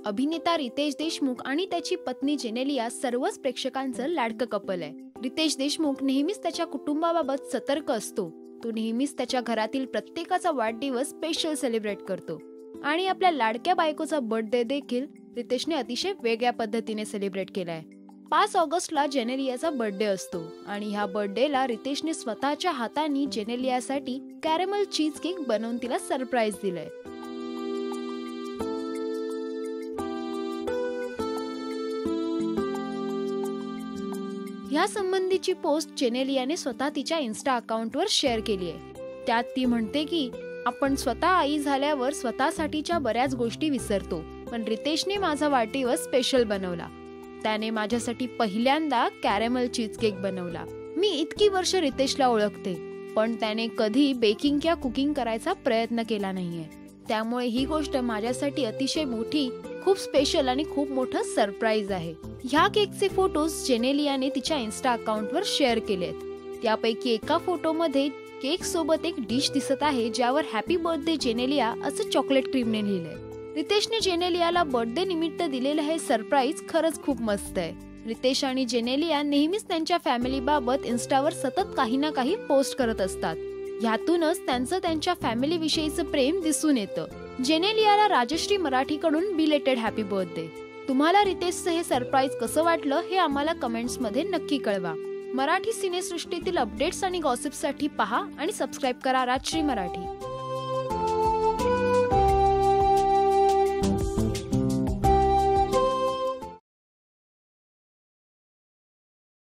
अभिनेता रितेश देशमुख आणि त्याची पत्नी जेनेलिया सर्वच प्रेक्षकांचं लाडकं कपल आहे. रितेश देशमुख नेहमीच त्याच्या कुटुंबाबाबत सतर्क असतो. तो नेहमीच त्याच्या घरातील प्रत्येकाचा वाढदिवस स्पेशल सेलिब्रेट करतो आणि आपल्या लाडक्या बायकोचा बर्थडे देखील रितेशने अतिशय वेगळ्या पद्धतीने सेलिब्रेट केलाय. 5 ऑगस्टला जेनेलियाचा बर्थडे असतो आणि ह्या बर्थडेला रितेशने स्वतःच्या हाताने जेनेलियासाठी कॅरेमल चीज केक बनवून तिला सरप्राईज दिलंय. ह्या संबंधीची पोस्ट जेनेलियाने स्वतः तिच्या इन्स्टा अकाउंटवर शेअर केली आहे. त्यात ती म्हणते की आपण स्वतः आई झाल्यावर स्वतःसाठीच्या बऱ्याच गोष्टी विसरतो, पण रितेशने माझा वाढदिवस स्पेशल बनवला. त्याने माझ्यासाठी पहिल्यांदा कॅरेमल चीज केक बनवला. मी इतकी वर्ष रितेशला ओळखते, पण त्याने कधी बेकिंग किंवा कुकिंग करायचा प्रयत्न केला नाहीये. त्यामुळे ही गोष्ट माझ्यासाठी अतिशय मोठी, खूप स्पेशल आणि खूप मोठं सरप्राईज आहे. ह्या केकचे फोटोज जेनेलियाने तिच्या इन्स्टा अकाउंटवर शेअर केलेत. त्यापैकी एका फोटोमध्ये केक सोबत एक डिश दिसत आहे, ज्यावर हॅपी बर्थडे जेनेलिया असं चॉकलेट क्रीमने लिहिलंय. रितेशने जेनेलियाला बर्थडे निमित्त दिलेलं हे सरप्राईज खरंच खूप मस्त आहे. रितेश आणि जेनेलिया नेहमीच त्यांच्या फॅमिली बाबत इन्स्टावर सतत काही ना काही पोस्ट करत असतात. ह्यातूनच त्यांचं त्यांच्या फॅमिली विषयीचं प्रेम दिसून येतं. जेनेलियाला राजश्री मराठीकडून बिलेटेड हॅपी बर्थडे. तुम्हाला रितेशचं हे सरप्राईज कसं वाटलं हे आम्हाला कमेंट्स मध्ये नक्की कळवा. मराठी सिनेसृष्टीतील अपडेट्स आणि गॉसिपसाठी पहा आणि सबस्क्राईब करा राजश्री मराठी.